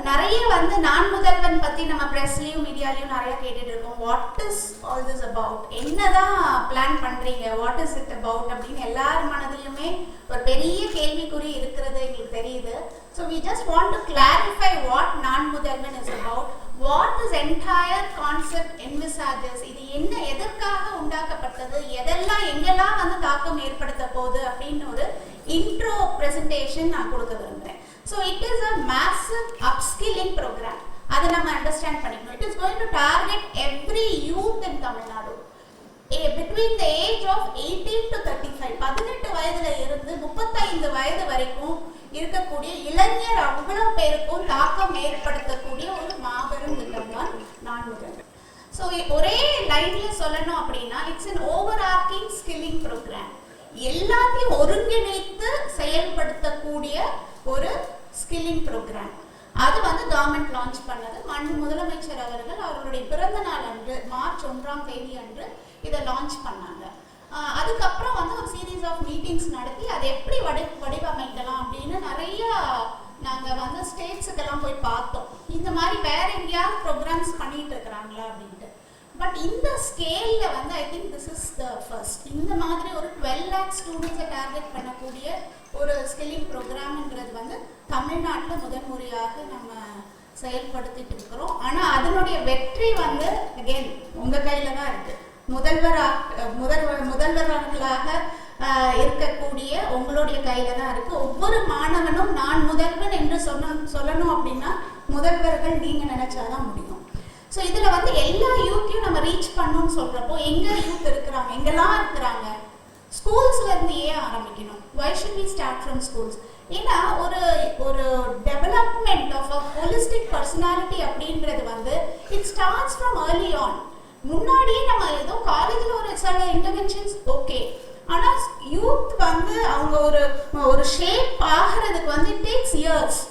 நிறைய வந்து நான் முதல்வன் பத்தி நம்ம பிரஸ்லயும் மீடியாலயும் நிறைய கேட்டுட்டு இருக்கோம். What is all this about, என்னதான் பிளான் பண்றீங்க, வாட் இஸ் இட் அபவுட் அப்படின்னு எல்லார் மனதிலுமே ஒரு பெரிய கேள்விக்குறி இருக்கிறது எங்களுக்கு தெரியுது. So we just want to clarify what Naan Mudhalvan is about, what this entire concept envisages, இது என்ன, எதற்காக உண்டாக்கப்பட்டது, எதெல்லாம் எங்கெல்லாம் வந்து தாக்கம் ஏற்படுத்த போகுது அப்படின்னு ஒரு இன்ட்ரோ பிரசன்டேஷன் நான் கொடுக்க விரும்புகிறேன். So it is a massive upskilling program. அதை நம்ம அண்டர்ஸ்டாண்ட் பண்ணிக்கணும். It is going to target every youth in Tamil Nadu between the age of 18 to 35, 18 வயதுல இருந்து 35 வயது வரைக்கும் இருக்கக்கூடிய இளைஞர் அவ்வளவு பேருக்கும் தாக்கம் ஏற்படுத்தக்கூடிய ஒரு மாபெரும் திட்டம் தான் நான் முதல்வன். ஸோ ஒரே லைன்ல சொல்லணும் அப்படின்னா it's an overarching skilling program. எல்லாத்தையும் ஒருங்கிணைத்து செயல்படுத்தக்கூடிய ஒரு ஸ்கில்லிங் ப்ரோக்ராம். அது வந்து கவர்மெண்ட் லான்ச் பண்ணது. முதலமைச்சர் அவர்கள் அவர்களுடைய பிறந்த நாள் அன்று மார்ச் 1ஆம் தேதி அன்று இதை லான்ச் பண்ணாங்க. அதுக்கப்புறம் வந்து ஒரு சீரீஸ் ஆஃப் மீட்டிங்ஸ் நடத்தி அதை எப்படி வடிவமைக்கலாம் அப்படின்னு நிறைய நாங்கள் வந்து ஸ்டேட்ஸுக்கெல்லாம் போய் பார்த்தோம். இந்த மாதிரி வேற எங்கேயாவது ப்ரோக்ராம்ஸ் பண்ணிட்டு இருக்கிறாங்களா அப்படின்ட்டு. பட் இந்த ஸ்கேலில் வந்து I think this is the first. இந்த மாதிரி ஒரு 12 lakh ஸ்டூடெண்ட்ஸை டார்கெட் பண்ணக்கூடிய ஒரு ஸ்கில்லிங் ப்ரோக்ராம்ன்றது வந்து தமிழ்நாட்டில் முதல் முறையாக நம்ம செயல்படுத்திட்டு இருக்கிறோம். ஆனால் அதனுடைய வெற்றி வந்து அகெயின் உங்கள் கையில் தான் இருக்குது. முதல்வர்களாக இருக்கக்கூடிய உங்களுடைய கையில தான் இருக்கு. ஒவ்வொரு மாணவனும் நான் முதல்வன் என்று சொல்லணும் அப்படின்னா முதல்வர்கள் நீங்க நினைச்சாதான் முடியும். ஸோ இதுல வந்து எல்லா யூத்தையும் நம்ம ரீச் பண்ணணும்னு சொல்றப்போ எங்க யூத் இருக்கிறாங்க, எங்கெல்லாம் இருக்கிறாங்க, ஸ்கூல்ஸ்ல இருந்து ஏன் ஆரம்பிக்கணும்? why should we start from schools? ஏன்னா ஒரு development of a holistic personality அப்படின்றது வந்து it starts from early on. முன்னாடியே நம்ம ஏதோ காலேஜில் ஒரு சில இன்டர்வென்ஷன்ஸ் ஓகே, ஆனால் யூத் வந்து அவங்க ஒரு ஷேப் ஆகிறதுக்கு வந்து it takes years.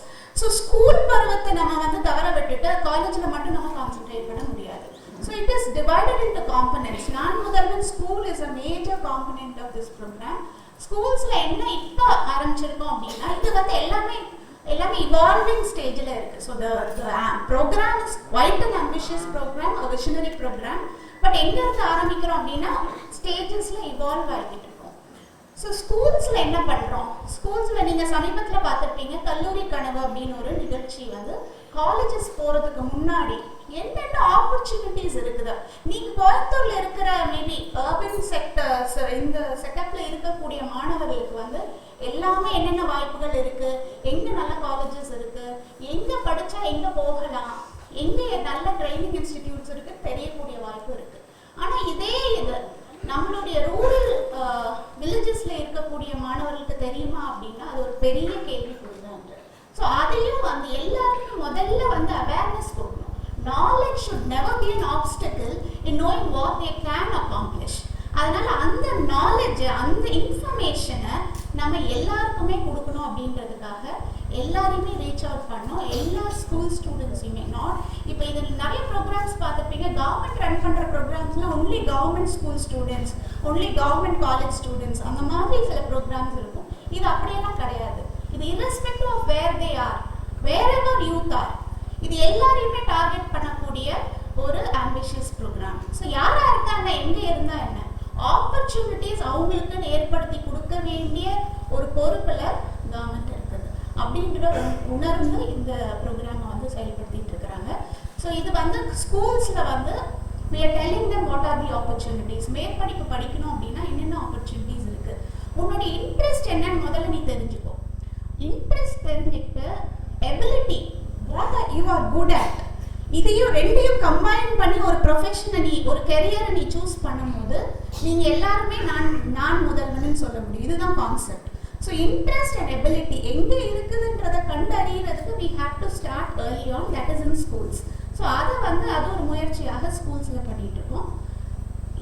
So school பருவத்தை நம்ம வந்து தவற விட்டுட்டு காலேஜில் மட்டும் நம்ம கான்சென்ட்ரேட் பண்ண முடியாது. So it is divided into components. Naan Mudhalvan school is a major component of this programme. ஸ்கூல்ஸில் என்ன இப்போ ஆரம்பிச்சிருக்கோம் அப்படின்னா இது வந்து எல்லாமே இவால்விங் ஸ்டேஜில் இருக்குது. So the program is quite an ambitious program, a visionary program. But எங்கேருந்து ஆரம்பிக்கிறோம் அப்படின்னா ஸ்டேஜஸில் இவால்வ் ஆகிட்டு இருக்கோம். ஸோ ஸ்கூல்ஸில் என்ன பண்ணுறோம்? ஸ்கூல்ஸில் நீங்கள் சமீபத்தில் பார்த்துருப்பீங்க கல்லூரி கனவு அப்படின்னு ஒரு நிகழ்ச்சி வந்து காலேஜஸ் போகிறதுக்கு முன்னாடி என்னென்ன ஆப்பர்ச்சுனிட்டிஸ் இருக்குது. நீங்கள் கோயம்புத்தூரில் இருக்கிற மேபி அர்பன் செக்டர்ஸ் இந்த செட்டப்பில் இருக்கக்கூடிய மாணவர்களுக்கு வந்து எல்லாமே என்னென்ன வாய்ப்புகள் இருக்கு, எங்க நல்ல காலேஜஸ் இருக்கு, எங்க படிச்சா எங்க போகலாம், எங்க நல்ல ட்ரைனிங் இன்ஸ்டிடியூட்ஸ் இருக்கு தெரியக்கூடிய வாய்ப்பு இருக்கு. ஆனா இதே இது நம்மளுடைய ரூரல் வில்லேஜஸ்ல இருக்கக்கூடிய மாணவர்களுக்கு தெரியுமா அப்படின்னா அது ஒரு பெரிய கேள்விக்குறிதான். ஸோ அதையும் வந்து எல்லாருக்கும் முதல்ல வந்து அவேர்னஸ் கொடுக்கணும். knowledge should never be an obstacle in knowing what they can accomplish. அதனால அந்த நாலேஜ் அந்த இன்ஃபர்மேஷனை நம்ம எல்லாருக்குமே கொடுக்கணும் அப்படின்றதுக்காக எல்லாரையுமே ரீச் அவுட் பண்ணோம். எல்லா ஸ்கூல் ஸ்டூடெண்ட்ஸையுமே இப்போ இதில் நிறைய ப்ரோக்ராம்ஸ் பார்த்துருப்பீங்க. கவர்மெண்ட் ரன் பண்ணுற ப்ரோக்ராம்ஸ்லாம் only government school students, only government college students, அந்த மாதிரி சில ப்ரோக்ராம்ஸ் இருக்கும். இது அப்படியெல்லாம் கிடையாது. இது irrespective of where they are, wherever youth are, இது எல்லாரையுமே டார்கெட் பண்ணக்கூடிய ஒரு ஆம்பிஷியஸ் ப்ரோக்ராம். ஸோ யாராக இருந்தாங்க, எங்கே இருந்தா என்ன, ஆப்பர்ச்சுனிட்டிஸ் அவங்களுக்கு ஏற்படுத்தி கொடுக்க வேண்டிய ஒரு பொறுப்பில் கவர்மெண்ட் இருக்குது அப்படின்ற உணர்ந்து இந்த ப்ரோக்ராமை வந்து செயல்படுத்திட்டு இருக்கிறாங்க. ஸோ இது வந்து ஸ்கூல்ஸில் வந்து we are telling them what are the opportunities. மேற்படிப்பு படிக்கணும் அப்படின்னா என்னென்ன ஆப்பர்ச்சுனிட்டிஸ் இருக்குது, உன்னுடைய இன்ட்ரெஸ்ட் என்னன்னு முதல்ல நீ தெரிஞ்சுக்கோ. இன்ட்ரெஸ்ட் தெரிஞ்சுக்கிட்டு ability what you are good at, இதையும் ரெண்டையும் கம்பைன் பண்ணி ஒரு ப்ரொஃபஷனை நீ ஒரு கெரியரை நீ சூஸ் பண்ணும்போது நீங்கள் எல்லாருமே நான் முதல்வன் சொல்ல முடியும். இதுதான் concept. So interest and ability எங்கே இருக்குதுன்றதை கண்டறியறதுக்கு we have to start early on, that is in schools. So அதை வந்து அது ஒரு முயற்சியாக ஸ்கூல்ஸில் பண்ணிட்டு இருக்கோம்.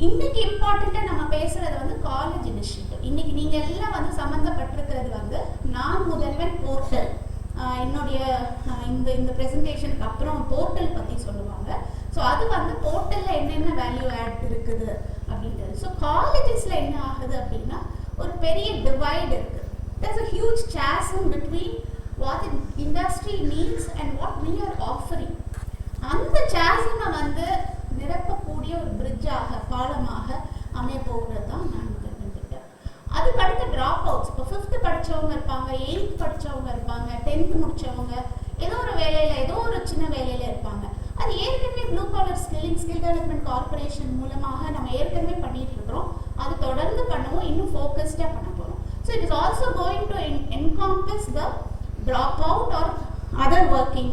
இன்னைக்கு இம்பார்ட்டண்ட்டாக நம்ம பேசுறது வந்து காலேஜ் இனிஷியேட்டிவ். இன்னைக்கு நீங்கள் எல்லாம் வந்து சம்மந்தப்பட்டிருக்கிறது வந்து நான் முதல்வன் போர்ட்டல். என்னுடைய இந்த ப்ரெசன்டேஷனுக்கு அப்புறம் போர்ட்டல் பற்றி சொல்லுவாங்க. ஸோ அது வந்து போர்ட்டலில் என்னென்ன வேல்யூ ஆட் இருக்குது அப்படின்றது. ஸோ காலேஜஸில் என்ன ஆகுது அப்படின்னா ஒரு பெரிய டிவைட் இருக்குது. there's a huge chasm between what the industry needs and what we are offering. அந்த சாசமை வந்து நிரப்பக்கூடிய ஒரு பிரிட்ஜாக பாலமாக அமைய போகிறது தான் நான் முதல்வன் திட்டம். அதுக்கு அடுத்த ட்ராப் அவுட்ஸ், இப்போ 5th படித்தவங்க இருப்பாங்க, 8th படித்தவங்க இருப்பாங்க, 10th முடித்தவங்க, ஏதோ ஒரு வேலையில் ஏதோ ஒரு சின்ன வேலையில் இருப்பாங்க. அது ஏற்கனவே blue collar skill development corporation மூலமாக நம்ம ஏற்கனவே பண்ணிட்டு இருக்கிறோம். அது தொடர்ந்து பண்ணுவோம், இன்னும் ஃபோக்கஸ்டாக பண்ண போகிறோம். So it is also going to encompass the drop out or other working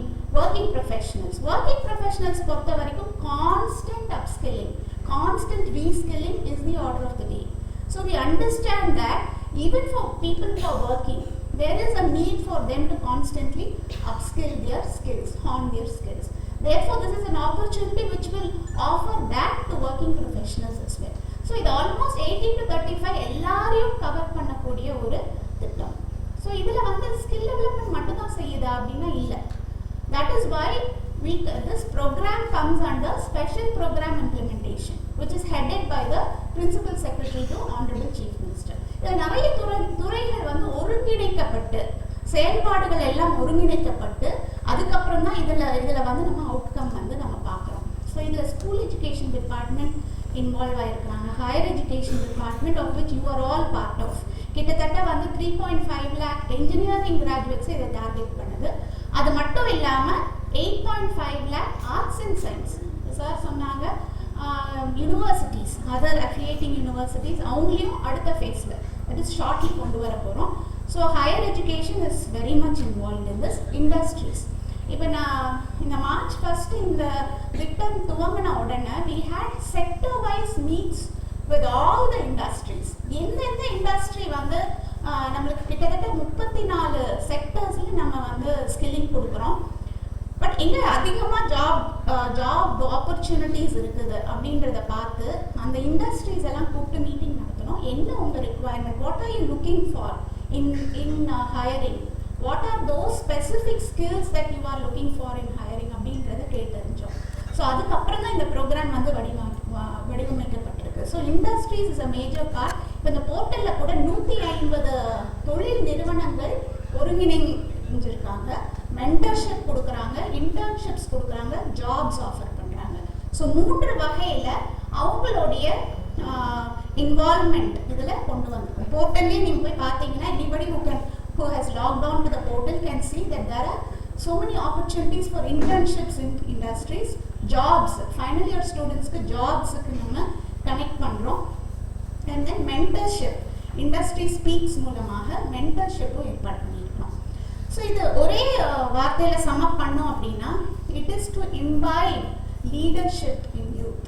professionals. Working professionals பொறுத்த வரைக்கும் constant upskilling, constant reskilling is the order of the day. So we understand that even for people who are working, there is a need for them to constantly upskill their skills, hone their skills. Therefore, this is an opportunity which will offer that to working professionals as well. So இது almost 18 to 35 எல்லாரையும் cover பண்ணக்கூடிய ஒரு திட்டம். So இதில் வந்து skill development மட்டும் தான் செய்யுதா அப்படின்னா இல்லை. That is why this program comes under Special Program Implementation, which is headed by the Principal Secretary to Honorable Chief Minister. இதில் நிறைய துறைகள் வந்து ஒருங்கிணைக்கப்பட்டு, செயல்பாடுகள் எல்லாம் ஒருங்கிணைக்கப்பட்டு, அதுக்கப்புறம் தான் இதில் வந்து நம்ம அவுட்கம் வந்து நம்ம பார்க்குறோம். ஸோ இதில் ஸ்கூல் எஜுகேஷன் டிபார்ட்மெண்ட் இன்வால்வ் ஆகிருக்கிறாங்க, higher education department of which you are all part of. கிட்டத்தட்ட வந்து 3.5 lakh என்ஜினியரிங் கிராஜுவேட்ஸ் இதை டார்கெட் பண்ணுது. அது மட்டும் இல்லாமல் 8.5 lakh arts and science sir சொன்னாங்க. யூனிவர்சிட்டிஸ், அதர் அஃபிலியேட்டிங் யூனிவர்சிட்டிஸ், அவங்களையும் அடுத்த ஃபேஸில் தட் இஸ் ஷார்ட்லி கொண்டு வர போகிறோம். So higher education is very much involve in this. Industries, இப்போ நான் இந்த March 1 இந்த திட்டம் துவங்கின உடனே we had sector wise meets with all the industries. எந்தெந்த இண்டஸ்ட்ரி வந்து நம்மளுக்கு கிட்டத்தட்ட 34 செக்டர்ஸில் நம்ம வந்து ஸ்கில்லிங் கொடுக்குறோம். பட் எங்கே அதிகமாக ஜாப் ஆப்பர்ச்சுனிட்டிஸ் இருக்குது அப்படின்றத பார்த்து அந்த இண்டஸ்ட்ரீஸ் எல்லாம் கூப்பிட்டு மீட்டிங் நடத்தணும். என்ன உங்கள் requirement, what are you looking for in hiring, what are those specific skills that you are looking for in hiring அப்படின்றத கேட்டறிஞ்சோம். ஸோ அதுக்கப்புறம் தான் இந்த ப்ரோக்ராம் வந்து வடிவமைக்கப்பட்டிருக்கு. So industries is a major part. இப்போ இந்த போர்ட்டலில் கூட 150 தொழில் நிறுவனங்கள் ஒருங்கிணைஞ்சிருக்காங்க, மென்டர்ஷிப் கொடுக்குறாங்க, இன்டர்ன்ஷிப்ஸ் கொடுக்குறாங்க, ஜாப்ஸ் ஆஃபர் பண்ணுறாங்க. ஸோ 3 வகையில் அவங்களுடைய இன்வால்மெண்ட் இதில் கொண்டு வந்திருக்கோம். போர்ட்டல்லேயே நீங்கள் போய் பார்த்தீங்கன்னா anybody who has logged on to the portal can see that there are so many opportunities for internships in industries, jobs, final year students ku jobs ku nama connect பண்றோம். And then mentorship, industry speaks மூலமாக mentorship ஏற்பாடு பண்ணிருக்கோம். So இது ஒரே வார்த்தையில் some அப் பண்ணோம் அப்படின்னா it is to imbibe leadership in youth.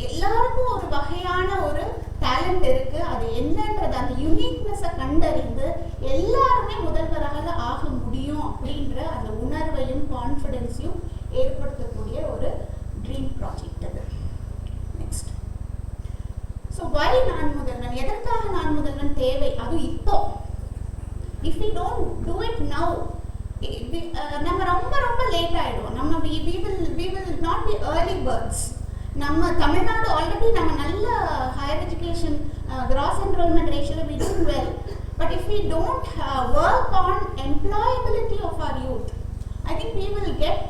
எல்லாருக்கும் ஒரு வகையான ஒரு டேலண்ட் இருக்கு, அது என்னன்றது அந்த யூனிக்னஸை கண்டறிந்து எல்லாருமே முதல்வராக ஆக முடியும் அப்படின்ற அந்த உணர்வையும் கான்ஃபிடென்ஸையும் ஏற்படுத்தக்கூடிய ஒரு ட்ரீம் ப்ராஜெக்ட் அது. Next, so why Naan Mudhalvan, எதற்காக நான் முதல்வன் தேவை, அது இப்போ. If we don't do it now நம்ம ரொம்ப ரொம்ப லேட் ஆகிடுவோம். நம்ம we will not be early birds. நம்ம தமிழ்நாடு ஆல்ரெடி நம்ம நல்ல ஹையர் எஜுகேஷன் கிராஸ் என்ரோல்மெண்ட் ரேஷியோவில் we do well, but if we don't work on employability of our youth, I think we will get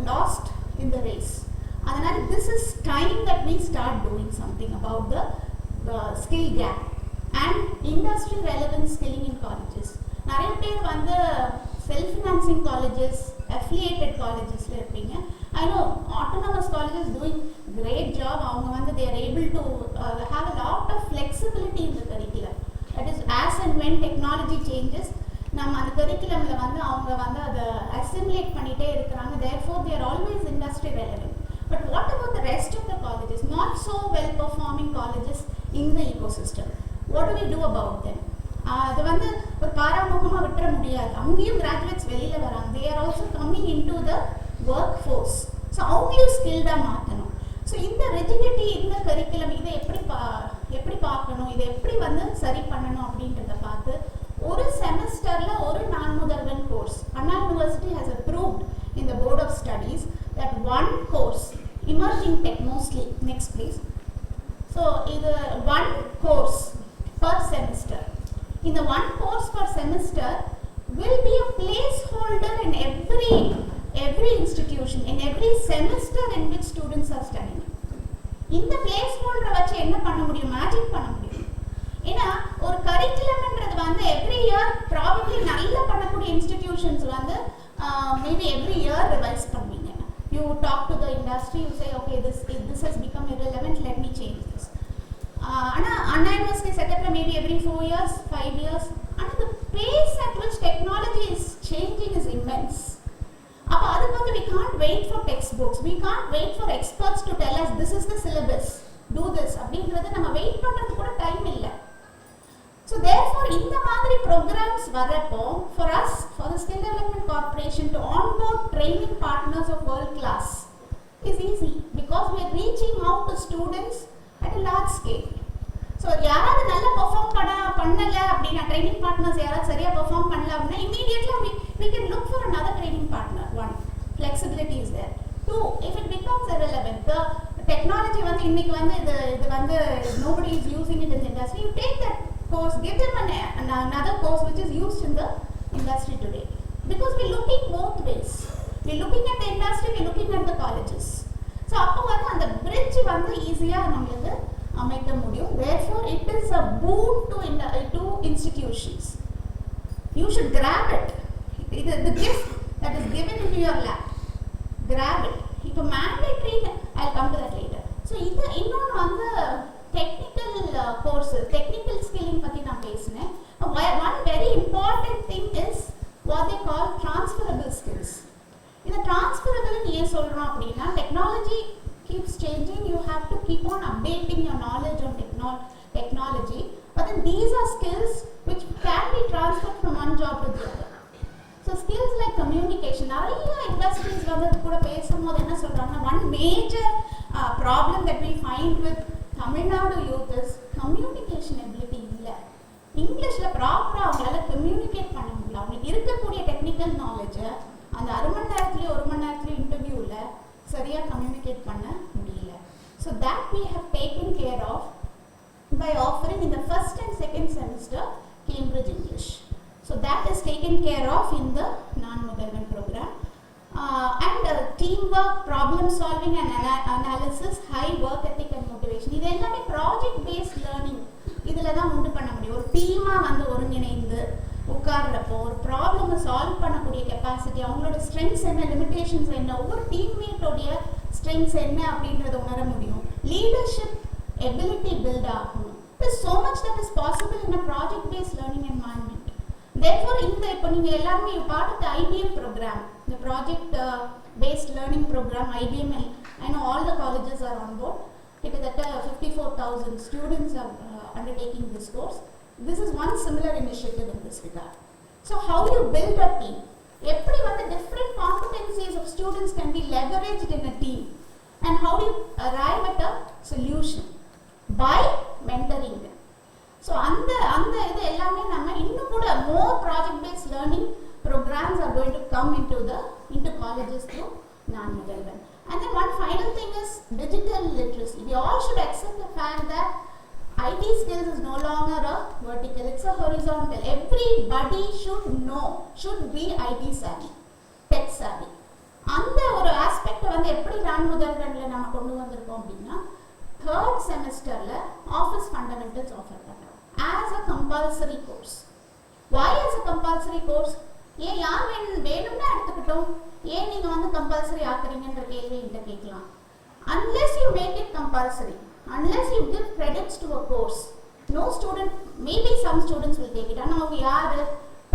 lost in the race. அதனால் this is time that we start doing something about the skill gap and industry relevant skilling in colleges. நிறைய பேர் வந்து self financing colleges, affiliated காலேஜஸில் இருப்பீங்க. I know autonomous colleges doing great job. அவங்க வந்து they are able to have a lot of flexibility in the curriculum. That is as and when technology changes, நம்ம அந்த கரிக்குலமில் வந்து அவங்க வந்து அதை assimilate பண்ணிகிட்டே இருக்கிறாங்க. Therefore they are always industry relevant. But what about the rest of the colleges, not so well performing colleges in the ecosystem? What do we do about them? அது வந்து ஒரு பாராமுகமாக விட்டுற முடியாது. அங்கேயும் கிராஜுவேட்ஸ் வெளியில் வராங்க. they are also coming into the workforce. So அவங்களையும் ஸ்கில்டாக மாற்றணும். ஸோ இந்த ரெஜிடிட்டி, இந்த கரிக்குலம், இதை எப்படி பார்க்கணும், இதை எப்படி வந்து சரி பண்ணணும் அப்படின்றத பார்த்து ஒரு செமஸ்டரில் ஒரு Naan Mudhalvan course Anna University has approved in the board of studies that one course emerging tech mostly. Next please. So இது ஒன் கோர்ஸ் பர் செமஸ்டர். இந்த one course per semester will be a placeholder in every institution, in every semester in which students are studying. இந்த placeholder வச்சு என்ன பண்ண முடியும்? Magic பண்ண முடியும். ஏன்னா ஒரு கரிக்குலம்ன்றது வந்து எவ்ரி இயர் ப்ராபப்லி நல்லா பண்ணக்கூடிய இன்ஸ்டிடியூஷன்ஸ் வந்து maybe every year revise பண்ணுவீங்க. You talk to the industry, you say okay, this has become irrelevant, let me change this. Anna University setup maybe every 4 years, 5 years. And the pace at which technology is changing is immense. We can't wait for textbooks. We can't wait for experts to tell us this is the syllabus. Do this. Wait for time. So therefore, in the Madri programs for us, for the Skill Development Corporation to onboard training partners of world class is easy because we are reaching out to students at a large scale. So யாராவது நல்லா perform பண்ணல அப்படினா training partners யாராவது சரியா perform பண்ணல அப்படினா immediately we can look for another training partner. One, flexibility is there. Two, if it becomes irrelevant, the technology வந்து இன்னைக்கு வந்து இது வந்து nobody is using it in the industry, you take that course, give them another course which is used in the industry today, because we're looking both ways. We're looking at the industry, we're looking at the colleges. So அப்போ வந்து அந்த bridge வந்து ஈஸியா நமக்கு அமைக்க முடியும். Therefore it is a boon to institutions. You should grab it. It is the gift that is given into your lap. Grab it. If a mandatory, I'll come to that later. So இன்னொன்று வந்து technical courses, technical skilling பத்தி நான் பேசினேன். One very important thing is what they call transferable skills. இந்த transferable ஏன் சொல்றோம் அப்படின்னா technology keeps changing, you have to keep on updating your knowledge on technology, but then these are skills which can be transferred from one job to the other. So skills like communication, நிறைய industries வந்து கூட பேசும்போது என்ன சொல்றாங்கன்னா one major problem that we find with Tamil Nadu youth is communication ability இல்ல. இங்கிலீஷ்ல ப்ராப்பரா அவங்களால கம்யூனிகேட் பண்ண முடியல. அவங்களுக்கு இருக்கக்கூடிய டெக்னிக்கல் நாலேஜ் அந்த 1 மணி நேரத்துலயோ 1 மணி நேரத்துலயோ இன்டர்வியூல சரியா கம்யூனிகேட் பண்ண முடியல. So that we have taken care of by offering in the first and second semester Cambridge English. So that is taken care of in the Naan Mudhalvan Programme. And teamwork, problem solving and analysis, high work ethic and motivation. இது எல்லாமே project based learning. இதுல தான் உண்டு பண்ண முடியும். ஒரு டீமா வந்து ஒருங்கிணைந்து உட்கார்றப்போ ஒரு ப்ராப்ளமை சால்வ் பண்ணக்கூடிய கெப்பாசிட்டி, அவங்களோட ஸ்ட்ரெங்க்ஸ் என்ன, லிமிடேஷன்ஸ் என்ன, ஒவ்வொரு டீம்மேட்டோடைய ஸ்ட்ரெங்க்ஸ் என்ன அப்படின்றத உணர முடியும். லீடர்ஷிப் எபிலிட்டி பில்ட் ஆகும். There's so much that is possible in a project based learning environment. Therefore இப்போ நீங்க எல்லாரும் you part of the IBM program, the project based learning program IBM. I know all the colleges are on board. கிட்டத்தட்ட 54,000 students are undertaking this course. This is one similar initiative in this regard. So how you build a team, எப்படி வந்து different competencies of students can be leveraged in a team, and how do you arrive at a solution by mentoring them. So அந்த இது எல்லாமே நம்ம இன்னும் கூட more project based learning programs are going to come into colleges through Naan Mudhalvan. And then one final thing is digital literacy. We all should accept the fact that IT skills is no longer a vertical, it's a horizontal. Everybody should be IT savvy, tech savvy. அந்த ஒரு aspect வந்து எப்படி நான் முதல்வன்ல நம்ம கொண்டு வந்திருக்கோம் அப்படின்னா, third semesterல office fundamentals offer பண்றோம் as a compulsory course. Why as a compulsory course? ஏன் யார் வேணும்னா எடுத்துக்கிட்டோம், ஏன் நீங்க வந்து கம்பல்சரி ஆக்குறீங்கன்ற கேள்வி என்கிட்ட கேட்கலாம். Unless you make it compulsory, unless you give credits to a course, no student, maybe some students will take it. ஆனா அவங்க யாரு?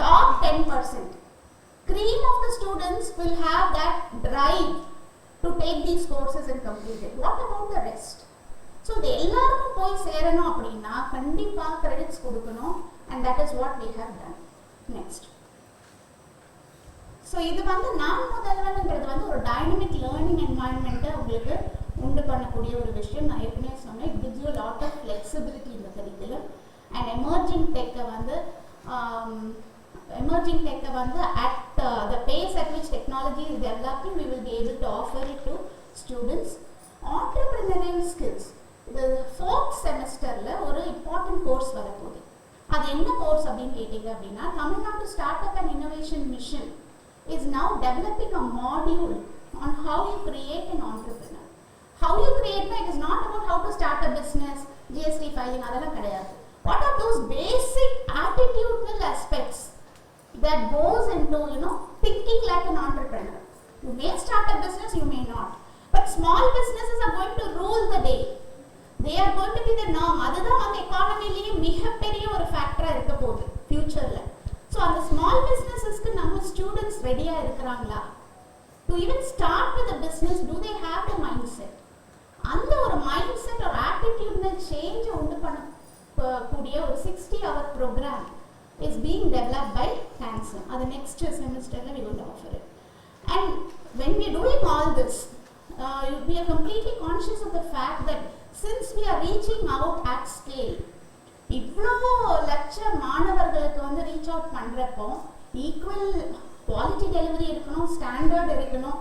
Top 10%. Cream of the students will have that drive to take these courses and complete it. What about the rest? So the எல்லாருக்கும் போய் சேரணும் அப்படின்னா கண்டிப்பா credits கொடுக்கணும், and that is what we have done. Next. So இது வந்து நான் முதல்வன்ன்றது வந்து ஒரு டைனமிக் லேர்னிங் என்வாயன்மெண்ட்டை உங்களுக்கு உண்டு பண்ணக்கூடிய ஒரு விஷயம். நான் ஏற்கனவே சொன்னேன், it gives you a lot of flexibility in the curriculum, and emerging tech வந்து at the pace at which technology is developing, we will be able to offer it to students. Entrepreneurial skills, the fourth semesterல ஒரு important course வரப்போகுது. அது என்ன course அப்படின்னு கேட்டீங்க அப்படின்னா, Tamil Nadu start up and innovation mission is now developing a module on how you create an entrepreneur. How you create, it is not about how to start a business, GST filing, அதெல்லாம் கிடையாது. What are those basic attitudinal aspects that goes into, thinking like an entrepreneur? You may start a business, you may not. But small businesses are going to rule the day. They are going to be the norm. அதுதான் அந்த எக்கானமிலேயே மிகப்பெரிய ஒரு ஃபேக்டரா இருக்க போகுது ஃபியூச்சர்ல. So அந்த small பிஸ்னஸஸ்க்கு நம்ம students ரெடியா இருக்கிறாங்களா? To even start with business, do they have the mindset? அந்த ஒரு மைண்ட் செட் ஒரு ஆட்டிடியூட்னல் சேஞ்சை உண்டு பண்ணக்கூடிய ஒரு 60-hour programme is being developed by Handsome. அது next semesterல we will offer it. And when we are doing all this, we are completely conscious of the fact that since we are reaching out at scale, இவ்வளோ லட்ச மாணவர்களுக்கு வந்து reach out பண்ணுறப்போ equal quality delivery இருக்கணும், standard இருக்கணும்,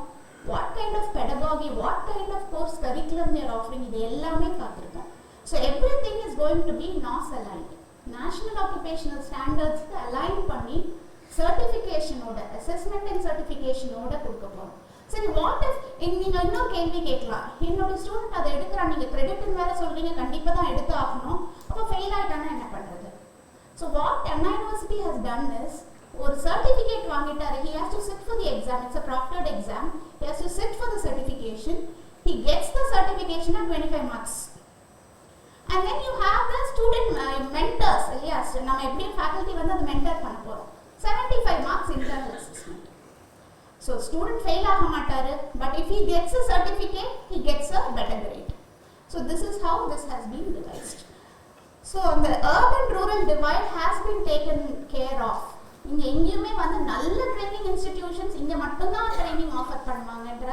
what kind of pedagogy, what kind of course curriculum they're offering, இது எல்லாமே பார்த்துருக்கோம். So everything is going to be NOS aligned. National occupational ஸ்டாண்டர்ட்ஸ்க்கு அலைன் பண்ணி சர்டிஃபிகேஷனோட, அசஸ்மெண்ட் அண்ட் சர்டிஃபிகேஷனோட கொடுக்க போகிறோம். சரி, வாட் இஃப் நீங்கள் இன்னொரு கேள்வி கேட்கலாம், என்னோட ஸ்டூடெண்ட் அதை எடுக்கிறான், நீங்கள் கிரெடிட்னு வேறு சொல்கிறீங்க, கண்டிப்பாக தான் எடுத்து ஆகணும், அப்போ ஃபெயில் ஆகிட்டானா என்ன பண்ணுறது? So what Anna university has done is, ஒரு சர்டிஃபிகேட் வாங்கிட்டாரு, he has to sit for the exam, it's a proctored exam, he has to sit for the certification, he gets the certification at 25 marks. And then you have the student mentors, இல்லையா? நம்ம எப்படியும் faculty வந்து அதை mentor பண்ண போகிறோம். 75 marks internal assessment. So student fail ஆக மாட்டாரு, but if he gets a certificate, he gets a better grade. So this is how this has been devised. So the urban-rural divide has been taken care of. இங்கே எங்கேயுமே வந்து நல்ல training institutions இங்கே மட்டும்தான் training offer பண்ணுவாங்கன்ற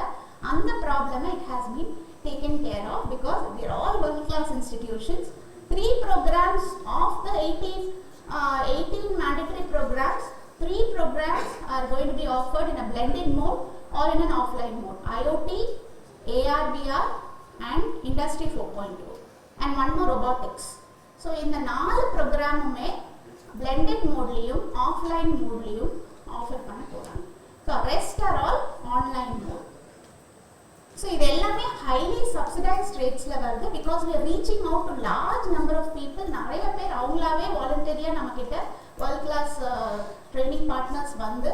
அந்த ப்ராப்ளமை it has been taken care of because they are all world-class institutions. 3 programs of the 18 mandatory programs, 3 programs are going to be offered in a blended mode or in an offline mode. IoT, AR, VR and Industry 4.0 and one more robotics. So இந்த 4 ப்ரோக்ராமுமே blended modeலையும் offline modeலையும் offer பண்ண போகிறாங்க. So rest are all online mode. So இது எல்லாமே highly subsidized rateஸ்ல வருது because we are reaching out to large number of people. நிறைய பேர் அவங்களாவே வாலண்டரியா நம்ம கிட்ட world class training partners வந்து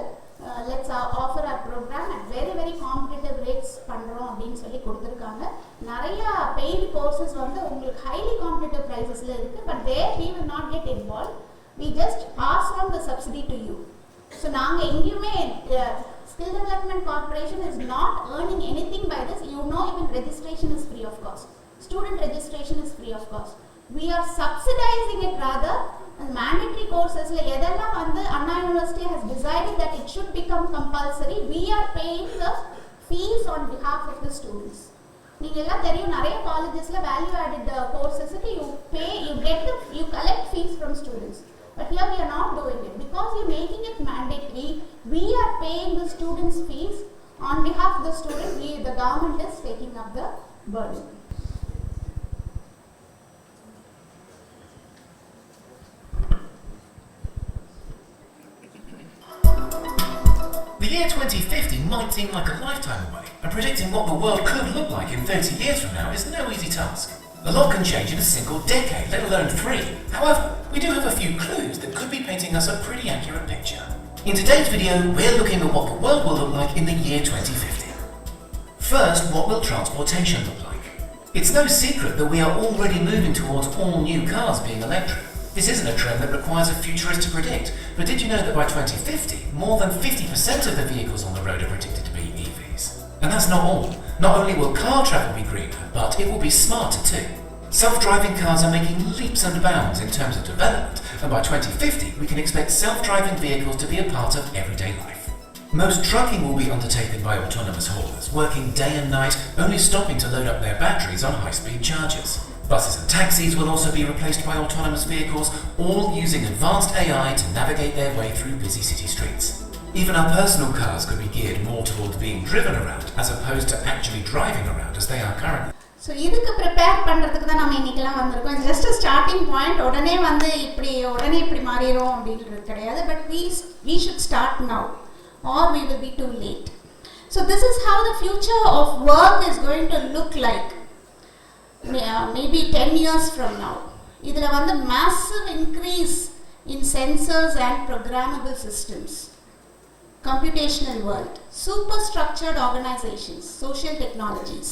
let's offer our program at very very competitive rates பண்றோம் அப்படின்னு சொல்லி கொடுத்திருக்காங்க. நிறைய paid courses வந்து உங்களுக்கு highly competitive pricesல இருக்கு, but there we will not get involved. We just pass on the subsidy to you. So நாங்க எங்கேயுமே Skill Development Corporation is not earning anything by this. You know, even registration is free of cost. Student registration is free of cost. We are subsidizing it rather. Mandatory courses la edella vandu Anna University has decided that it should become compulsory. We are paying the fees on behalf of the students. நீங்க எல்லாம் தெரியும், நிறைய காலேஜஸ்ல value added கோர்சஸ்க்கு you collect fees from students. But here we are not doing it because we are making it mandatory. We are paying the students' fees on behalf of the student. The government is taking up the burden. The year 2050 might seem like a lifetime away, and predicting what the world could look like in 30 years from now is no easy task. A lot can change in a single decade, let alone 3. However, we do have a few clues that could be painting us a pretty accurate picture. In today's video, we're looking at what the world will look like in the year 2050. First, what will transportation look like? It's no secret that we are already moving towards all new cars being electric. This isn't a trend that requires a futurist to predict, but did you know that by 2050, more than 50% of the vehicles on the road are predicted to be EVs? And that's not all. Not only will car travel be greener, but it will be smarter too. Self-driving cars are making leaps and bounds in terms of development, and by 2050 we can expect self-driving vehicles to be a part of everyday life. Most trucking will be undertaken by autonomous haulers, working day and night, only stopping to load up their batteries on high-speed chargers. Buses and taxis will also be replaced by autonomous vehicles, all using advanced AI to navigate their way through busy city streets. Even our personal cars could be geared more towards being driven around as opposed to actually driving around as they are currently. So இதுக்கு prepare பண்ணுறதுக்கு தான் நம்ம இன்றைக்கெல்லாம் வந்திருக்கோம். It's just starting point. உடனே இப்படி மாறிடும் அப்படின்றது கிடையாது. But we should start now or we will be too late. So this is how the future of work is going to look like maybe 10 years from now. இதில் வந்து massive increase in sensors and programmable systems, computational world, superstructured organizations, social technologies,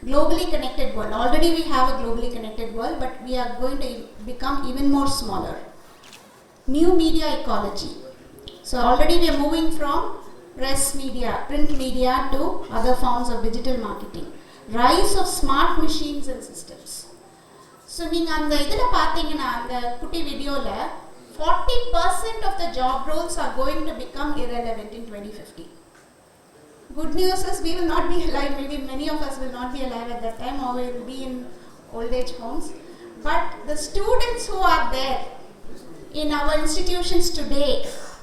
globally connected world. Already we have a globally connected world, but we are going to become even more smaller. New media ecology. So already we are moving from press media, print media to other forms of digital marketing. Rise of smart machines and systems. So நீங்க அந்த இதுல பாத்தீங்கன்னா அந்த குட்டி வீடியோல 40% of the job roles are going to become irrelevant in 2050. Good news is we will not be alive. Maybe many of us will not be alive at that time, or we will be in old age homes. But the students who are there in our institutions today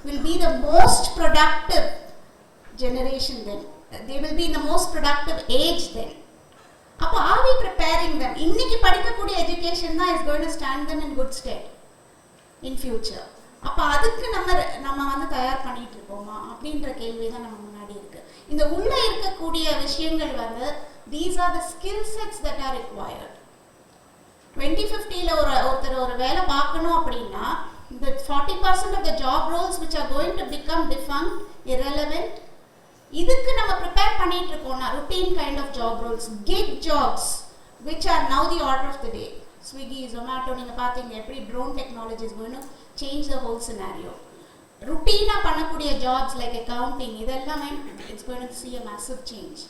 will be the most productive generation then. They will be in the most productive age then. அப்போ are we preparing them? இன்னைக்கு படிக்கக்கூடிய education தான் is going to stand them in good stead in future. அப்போ அதுக்கு நம்ம வந்து தயார் பண்ணிட்டு இருக்கோமா அப்படின்ற கேள்வி தான் நம்ம முன்னாடி இருக்கு. இந்த உள்ள இருக்கக்கூடிய விஷயங்கள் வந்து these are the skill sets that are required. 2050ல ஒருத்தர் ஒரு வேலை பார்க்கணும் அப்படின்னா the 40% of the job roles which are going to become defunct, irrelevant, இதுக்கு நம்ம ப்ரிப்பேர் பண்ணிட்டு இருக்கோம்னா routine kind of job roles, gig jobs which are now the order of the day. Swiggy, Zomato, நீங்க பாத்தீங்க எப்படி drone technology is going to change the whole scenario. Routine பண்ணக்கூடிய jobs like accounting, இதெல்லாமே it's going to see a massive change.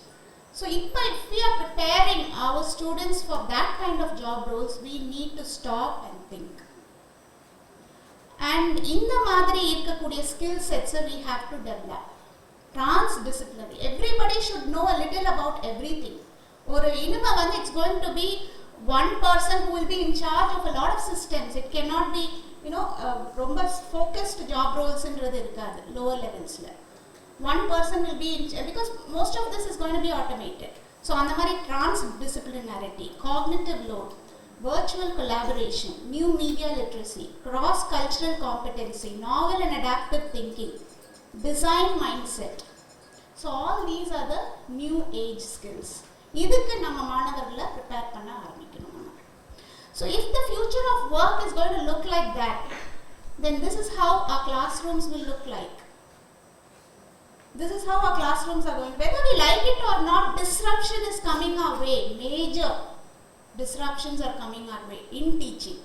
So if we are preparing our students for that kind of job roles, we need to stop and think. And இந்த மாதிரி இருக்கக்கூடிய skill sets we have to develop. Transdisciplinary. Everybody should know a little about everything. ஒரு இனிமே வந்து it's going to be one person who will be in charge of a lot of systems. It cannot be, ரொம்ப focused job roles ன்றது இருக்காது lower levelsல. One person will be because most of this is going to be automated. So அந்த மாதிரி transdisciplinarity, cognitive load, virtual collaboration, new media literacy, cross cultural competency, novel and adaptive thinking, design mindset. So all these are the new age skills. இதுக்கு நம்ம மாணவர்களை prepare பண்ண ஆரம்பிக்கணும். So if the future of work is going to look like that, then this is how our classrooms will look like. This is how our classrooms are going. Whether we like it or not, disruption is coming our way. Major disruptions are coming our way in teaching.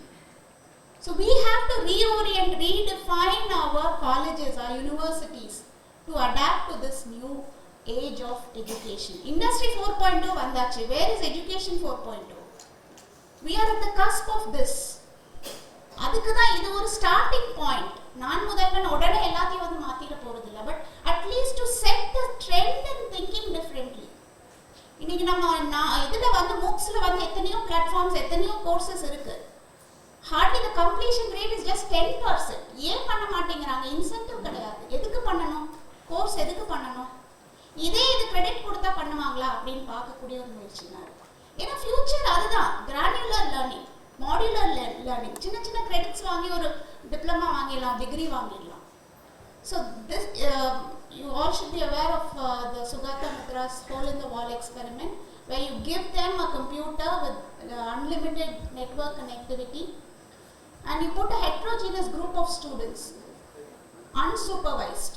So we have to reorient, redefine our colleges, our universities to adapt to this new age of education. Industry 4.0 vandachi. Where is education 4.0? We are at the cusp of this. அதுக்கு தான் இது ஒரு starting point. நான் முதல்வன் உடனே எல்லாத்தையும் வந்து மாத்திர போறது இல்லை. But at least to set the trend and thinking differently. இன்னைக்கு நம்ம இதுல வந்து மூக்ஸ்ல வந்து எத்தனையோ பிளாட்ஃபார்ம்ஸ், எத்தனையோ கோர்சஸ் இருக்கு. hardly the completion rate is just 10%. ஏன் பண்ண மாட்டேங்கிறாங்க? இன்சென்டிவ் கிடையாது. எதுக்கு பண்ணணும்? கோர்ஸ் எதுக்கு பண்ணணும்? இது கிரெடிட் கொடுத்தா பண்ணுவாங்களா அப்படின்னு பார்க்கக்கூடிய ஒரு முயற்சி தான். ஏன்னா ஃபியூச்சர் அதுதான். கிரானுலர் லேர்னிங், மாடுலர் லேர்னிங், சின்ன சின்ன கிரெடிட்ஸ் வாங்கி ஒரு டிப்ளமா வாங்கிடலாம், டிகிரி வாங்கிடலாம். So this you all should be aware of the Sugata Mitra's hole in the wall experiment, where you give them a computer with unlimited network connectivity and you put a heterogeneous group of students unsupervised.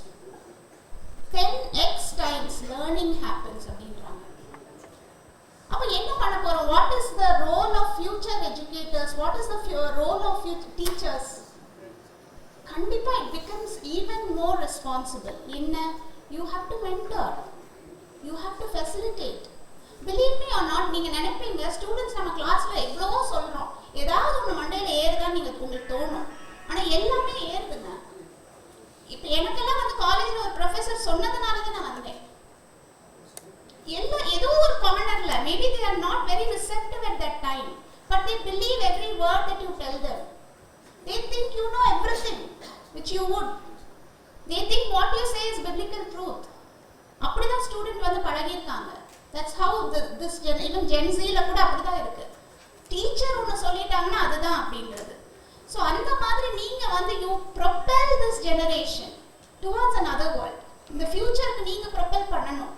10x times learning happens அப்படின்றாங்க. அப்போ என்ன பண்ண போறோம்? What is the role of future educators? What is the role of future teachers? கண்டிப்பா it becomes even more responsible. You have to mentor, you have to facilitate. Believe me or not, நீங்க நினைப்பீங்க students நம்ம கிளாஸ்ல எவ்வளவோ சொல்றோம், ஏதாவது ஒன்று மண்டையில ஏறுதான் நீங்க உங்களுக்கு தோணும். ஆனா எல்லாமே ஏறுதுங்க. இப்போ எனக்கெல்லாம் வந்து காலேஜ்ல ஒரு ப்ரொஃபசர் சொன்னதுனால தான் நான் வந்தேன். ஏதோ ஒரு கார்னர்ல maybe they are not very receptive at that time, but they believe every word that you tell them. They think you know everything, which you would. They think what you say is biblical truth. அப்படிதான் student வந்து பழகிருக்காங்க. That's how even Gen Z-ல கூட அப்படிதான் இருக்கு. Teacher ஒன்று சொல்லிட்டாங்கன்னா அதுதான் அப்படின்றது. So அந்த மாதிரி நீங்கள் வந்து you propel this generation towards another world. இந்த ஃபியூச்சருக்கு நீங்கள் ப்ரொப்பெல் பண்ணணும்.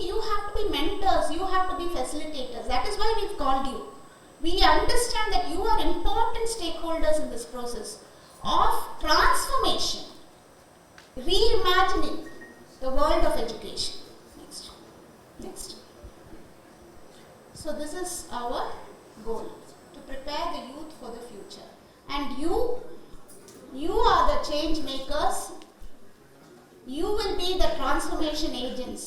You have to be mentors, you have to be facilitators. That is why we've called you. We understand that you are important stakeholders in this process of transformation, reimagining the world of education. Next. So this is our goal, to prepare the youth for the future. And you are the change makers. You will be the transformation agents.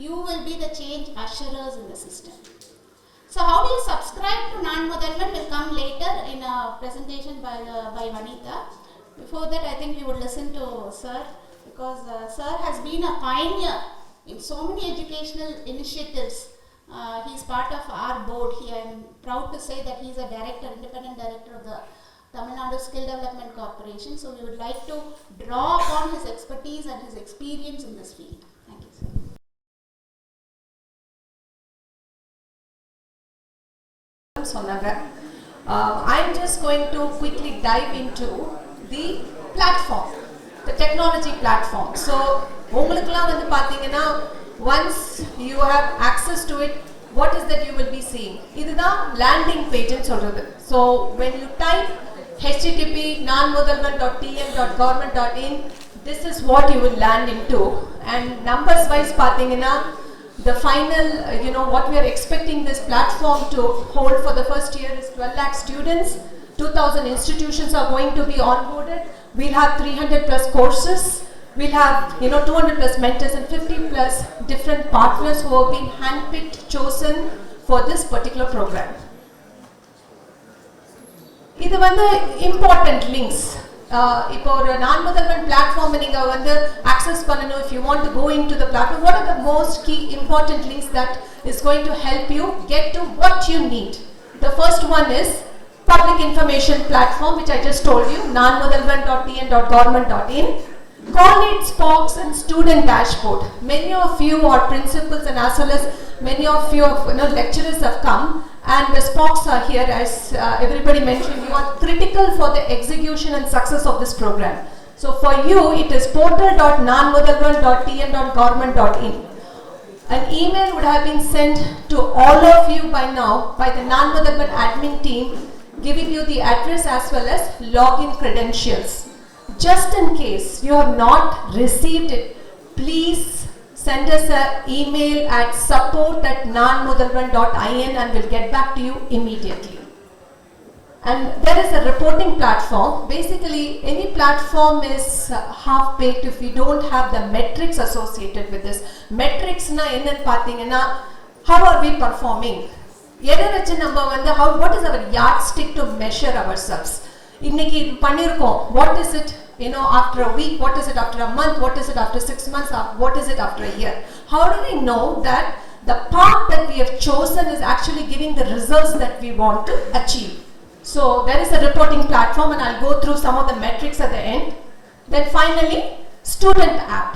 You will be the change usherers in the system. So how do you subscribe to Naan Mudhalvan will come later in a presentation by Vanitha. Before that, I think we would listen to Sir, because Sir has been a pioneer in so many educational initiatives. He is part of our board. I am proud to say that he is a director, independent director of the Tamil Nadu Skill Development Corporation. So we would like to draw upon his expertise and his experience in this field. Thank you, sir. I'm just going to quickly dive into the platform, the technology platform. So, உங்களுக்குலாம் வந்து பாத்தீங்கன்னா once you have access to it, what is that you will be seeing? இதுதான் landing page ன்னு சொல்றது. So, when you type http://naanmudhalvan.tn.government.in, this is what you will land into. And numbers wise பாத்தீங்கன்னா the final, what we are expecting this platform to hold for the first year is 12 lakh students. 2,000 institutions are going to be onboarded. We'll have 300 plus courses. We'll have 200 plus mentors and 50 plus different partners who have been handpicked, chosen for this particular program. இது வந்து important links. இப்போ ஒரு Naan Mudhalvan platform நீங்க வந்து access பண்ணனும், if you want to go into the platform, what are the most key important links that is going to help you get to what you need? The first one is public information platform, which I just told you, naanmudhalvan.tn.government.in. College Box and student dashboard. Many of you are principals, and as well as many of you lecturers have come, and the Spocks are here. As everybody mentioned, you are critical for the execution and success of this program. So for you, it is portal.naanmudhalvan.tn.government.in. An email would have been sent to all of you by now by the Naan Mudhalvan admin team, giving you the address as well as login credentials. Just in case you have not received it, please send us an email at support@naanmudhalvan.in and we'll get back to you immediately. And there is a reporting platform. Basically, any platform is half-baked if we don't have the metrics associated with this. Metrics na enna pathina, how are we performing? What is our yardstick to measure ourselves? Inniki pannirkom, what is it after a week, what is it after a month, what is it after 6 months, what is it after a year? How do we know that the path that we have chosen is actually giving the results that we want to achieve? So there is a reporting platform, and I'll go through some of the metrics at the end. Then finally, student app.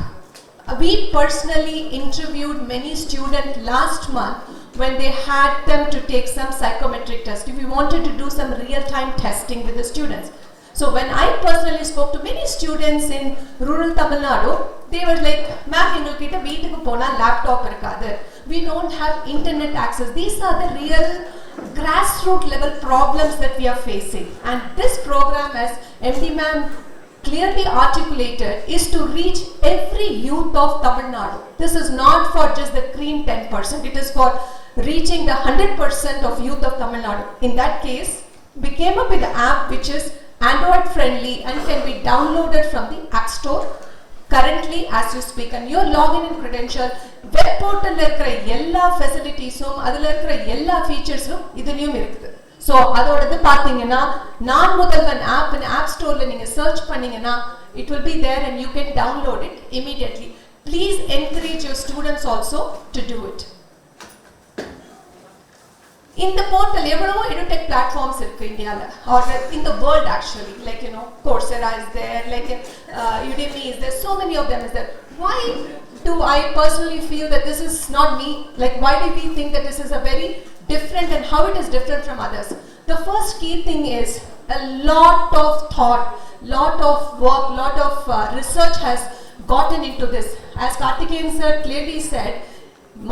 We personally interviewed many students last month when they had them to take some psychometric test. If we wanted to do some real-time testing with the students. So when I personally spoke to many students in rural Tamil Nadu, they were like, "Ma'am, engalkitta veetukku pona laptop irukadu. We don't have internet access." These are the real grassroots level problems that we are facing. And this program, as MD Ma'am clearly articulated, is to reach every youth of Tamil Nadu. This is not for just the cream 10%. It is for reaching the 100% of youth of Tamil Nadu. In that case, we came up with an app which is Android friendly and can be downloaded from the App Store currently as you speak. And your login and credential, web portal la irukra ella facilities adula irukra ella features idhiliyum irukku. So adodadu pathina Naan Mudhalvan app in App Store la neenga search panningana it will be there and you can download it immediately. Please encourage your students also to do it. In the portal, evlo edutech platforms irukku India la, or in the world actually, like Coursera is there, like Udemy is there, so many of them is there. why do I personally feel that this is not me? Like, why do we think that this is a very different, and how it is different from others? The first key thing is a lot of thought, lot of work, lot of research has gotten into this. As Karthikeyan sir clearly said,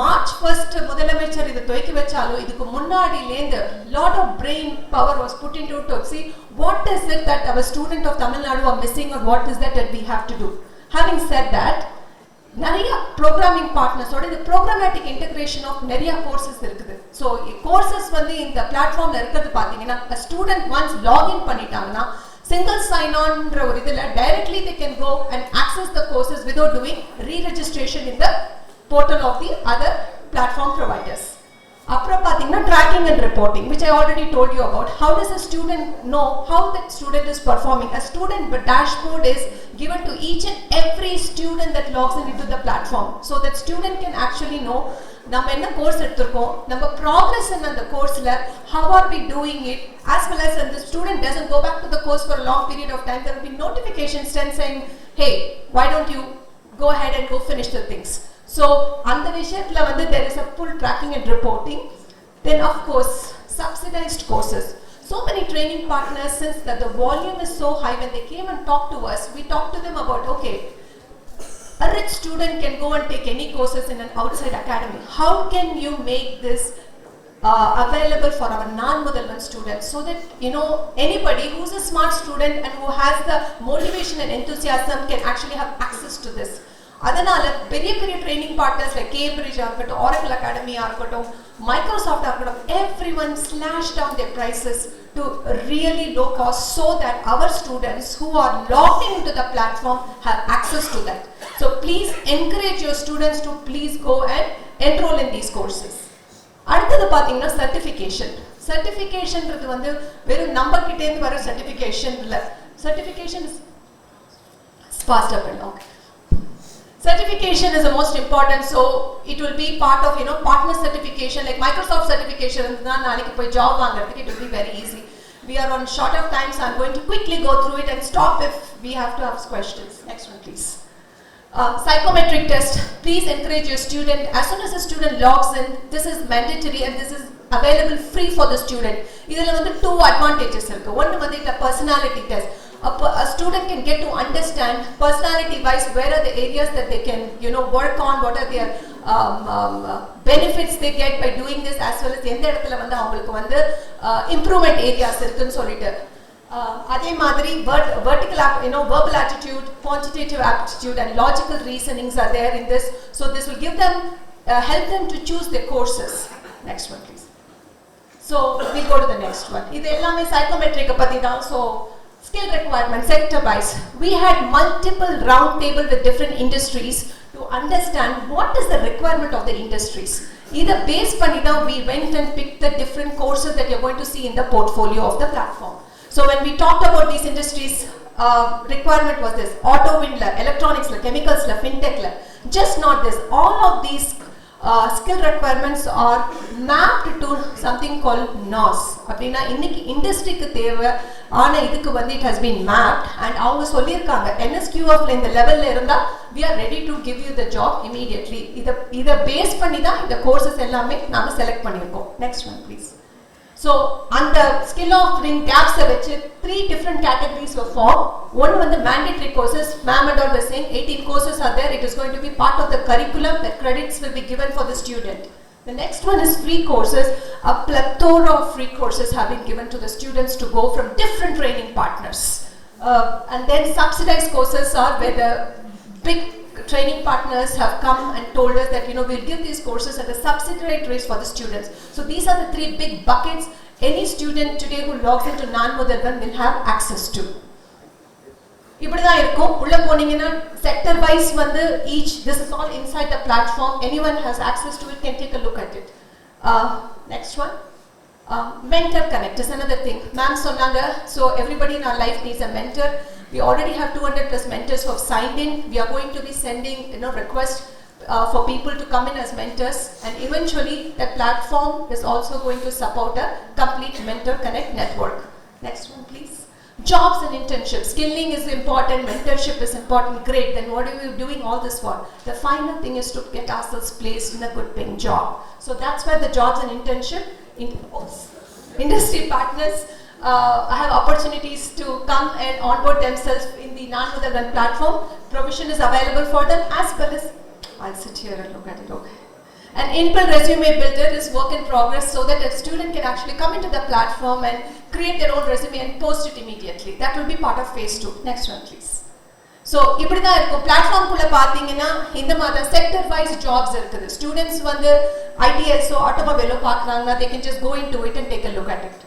March 1st முதலமைச்சர் இது துவக்கி வச்சாலும் இதுக்கு முன்னாடிலேந்து lot of brain power was put into to see what is it that our student of Tamil Nadu are missing, or what is that we have to do. Having said that, நிறைய programming பார்ட்னர்ஸோட இந்த programmatic integration of நிறைய courses இருக்குது. So courses வந்து இந்த பிளாட்ஃபார்ம்ல இருக்கிறது பார்த்தீங்கன்னா student once login பண்ணிட்டாங்கன்னா single sign-onன்ற ஒரு இதில் directly they can go and access the courses without doing re-registration in the portal of the other platform providers. அப்புறம் பார்த்தீங்கன்னா tracking and reporting, which I already told you about. How does a student know how that student is performing? A student dashboard is given to each and every student that logs into the platform, so that student can actually know நம்ம என்ன course எடுத்துஇருக்கோம், நம்ம progress in அந்த கோர்ஸ்ல how are we doing it, as well as when the student doesn't go back to the course for a long period of time, there will be notifications saying, hey, why don't you go ahead and go finish the things. So அந்த விஷயத்துல வந்து there is a full tracking and reporting. Then of course subsidized courses. So many training partners, since that the volume is so high, when they came and talked to us, we talked to them about, okay, a rich student can go and take any courses in an outside academy. How can you make this available for our Naan Mudhalvan students, so that anybody who's a smart student and who has the motivation and enthusiasm can actually have access to this. அதனால பெரிய பெரிய training partners like Cambridge இருக்கட்டும், Oracle academia இருக்கட்டும், Microsoft இருக்கட்டும், everyone slashed down their prices to really low cost, so that our students who are logged into the platform have access to that. So please encourage your students to please go and enroll in these courses. அடுத்தது பாத்தீங்கன்னா சர்டிஃபிகேஷன்றது வந்து வெறும் number கிட்டே இருந்து வர certification இல்ல. Certification is faster and okay. Certification is the most important, so it will be part of partner certification, like Microsoft certification. நாளைக்கு போய் ஜாப் வாங்குறதுக்கு it will be very easy. We are on short of time, so I'm going to quickly go through it and stop if we have to ask questions. Next one, please. Psychometric test. Please encourage your student. As soon as a student logs in, this is mandatory and this is available free for the student. இதுல வந்து two advantages இருக்கு. One வந்து the personality test. A student can get to understand personality wise where are the areas that they can work on, what are their benefits they get by doing this, as well as எந்த இடத்துல வந்து அவங்களுக்கு வந்து improvement areas இருக்குன்னு சொல்லிட்டு. அதே மாதிரி vertical verbal attitude, quantitative aptitude and logical reasonings are there in this, so this will give them help them to choose their courses. Next one, please. So we go to the next one. இது எல்லாமே psychometric பத்தி தான். So skill requirements sector wise, we had multiple round table with different industries to understand what is the requirement of the industries. Either based பண்ணி தான் we went and picked the different courses that you're going to see in the portfolio of the platform. So when we talked about these industries, requirement was this: auto wind la, electronics la, chemicals la, fintech la. Just not this, all of these skill requirements are mapped to something called NOS. அப்படின்னா இன்னைக்கு இண்டஸ்ட்ரிக்கு தேவை ஆனா இதுக்கு வந்து it has been mapped, and அவங்க சொல்லியிருக்காங்க NSQF ல இந்த லெவல்ல இருந்தா we are ready to give you the job immediately. இத பேஸ் பண்ணி தான் இந்த கோர்சஸ் எல்லாமே நாங்க செலக்ட் பண்ணியிருக்கோம். Next one, please. So on the skill offering gaps which 3 different categories were formed. One was the mandatory courses. Ma'am and all was saying 18 courses are there. It is going to be part of the curriculum. The credits will be given for the student. The next one is free courses. A plethora of free courses have been given to the students to go from different training partners. And then subsidized courses are where the big training partners have come and told us that we'll give these courses at a subsidized rate for the students. So these are the 3 big buckets any student today who logs into Naan Mudhalvan will have access to. இப்படிதான் இருக்கும். உள்ள போனீங்கன்னா sector wise வந்து each, this is all inside the platform. Anyone has access to it can take a look at it. Next one. Mentor connect is another thing. Ma'am சொன்னாங்க, so everybody in our life needs a mentor. We already have 200 plus mentors who have signed in. We are going to be sending requests for people to come in as mentors, and eventually the platform is also going to support a complete mentor connect network. Next one, please. Jobs and internships. Skilling is important, mentorship is important, great. Then what are we doing all this for? The final thing is to get ourselves placed in a good paying job. So that's where the jobs and internship, industry partners have opportunities to come and onboard themselves in the Naan Mudhalvan platform. Provision is available for them as well as, I'll sit here and look at it, okay. An inbuilt resume builder is work in progress so that a student can actually come into the platform and create their own resume and post it immediately. That will be part of phase 2. Next one please. So, இப்படி தான் இருக்கும். Platform குள்ள பாத்தீங்கன்னா இந்த மாதிரி sector wise jobs இருக்குது. Students வந்து ITS or automobile பார்க்கறாங்கன்னா they can just go into it and take a look at it.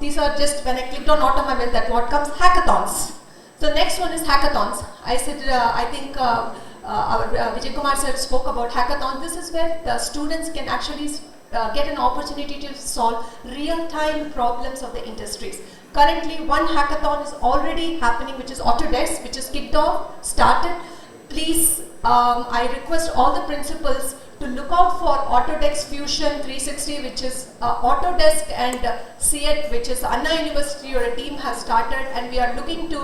These are just when I clicked on automobile, that what comes, hackathons. So next one is hackathons. I said I think our Vijay Kumar sir spoke about hackathon. This is where the students can actually get an opportunity to solve real-time problems of the industries. Currently, one hackathon is already happening, which is Autodesk, which is kicked off, started. Please, I request all the principals to look out for Autodesk Fusion 360, which is Autodesk and CET, which is Anna University or a team has started, and we are looking to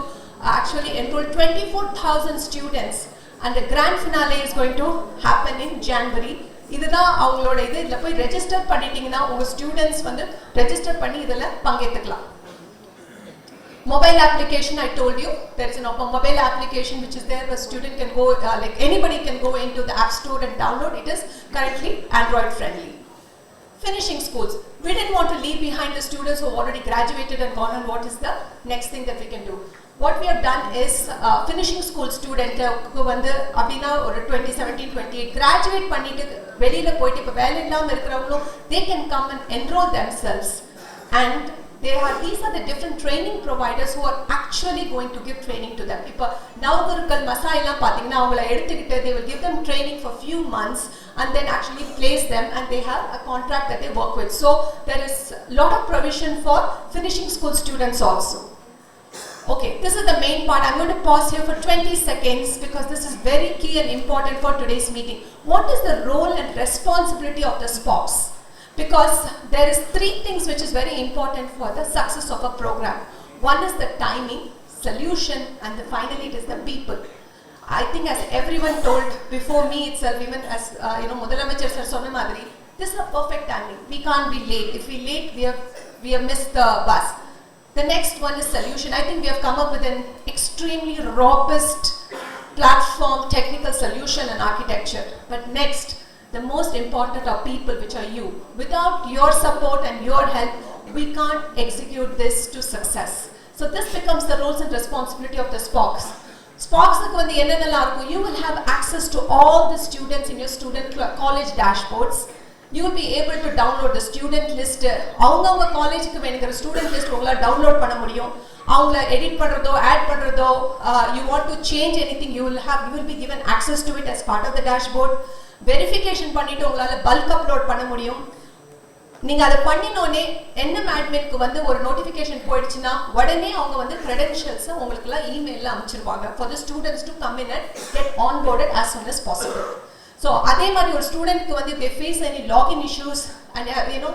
actually enroll 24,000 students. And the grand finale is going to happen in January. இதுதான் அவங்களோட இது. இதில் போய் register பண்ணிட்டீங்கன்னா உங்கள் students வந்து register பண்ணி இதில் பங்கேற்றுக்கலாம். Mobile application, I told you, there is a mobile application which is there. A student can go, like anybody can go into the App Store and download. It is currently Android friendly. Finishing schools. We didn't want to leave behind the students who have already graduated and gone on. What is the next thing that we can do? What we have done is finishing school student க்கு வந்து அப்படினா ஒரு 2017 28 graduate பண்ணிட்டு வெளியில போயிட்டு இப்ப வேலை இல்லாம இருக்கறவங்க they can come and enroll themselves, and these are the different training providers who are actually going to give training to them. இப்ப நவகுருக்கள் மசா எல்லாம் பாத்தீங்கன்னா அவங்கள எடுத்துக்கிட்டு they will give them training for few months and then actually place them, and they have a contract that they work with. So there is a lot of provision for finishing school students also. Okay, this is the main part. I'm going to pause here for 20 seconds because this is very key and important for today's meeting. What is the role and responsibility of the SPOCs? Because there is 3 things which is very important for the success of a program. One is the timing, solution, and finally it is the people. I think as everyone told before me itself, even as Mudhalamachar sir sonna madri, this is a perfect timing. We can't be late. If we late, we have missed the bus. The next one is solution. I think we have come up with an extremely robust platform, technical solution and architecture. But next, the most important are people, which are you. Without your support and your help, we can't execute this to success. So this becomes the roles and responsibility of the SPOCs. SPOCs க்கு வந்து என்னென்னலாம் இருக்கும், you will have access to all the students in your student college dashboards. You will be able to download the student list. அவங்கவங்க காலேஜுக்கு வேணுங்கிற student list உங்களால் download பண்ண முடியும். அவங்கள எடிட் பண்ணுறதோ ஆட் பண்ணுறதோ, you want to change anything, you will be given access to it as part of the dashboard. Verification பண்ணிட்டு உங்களால் பல்க் அப்லோட் பண்ண முடியும். நீங்கள் அதை பண்ணினோடனே என்எம் அட்மின்க்கு வந்து ஒரு நோட்டிஃபிகேஷன் போயிடுச்சுன்னா உடனே அவங்க வந்து கிரெடென்ஷியல்ஸை உங்களுக்குலாம் இமெயிலில் அனுப்பிச்சிருவாங்க for the students to come in and get onboarded as soon as possible. So அதே மாதிரி ஒரு ஸ்டூடெண்ட்க்கு வந்து if they face any login issues and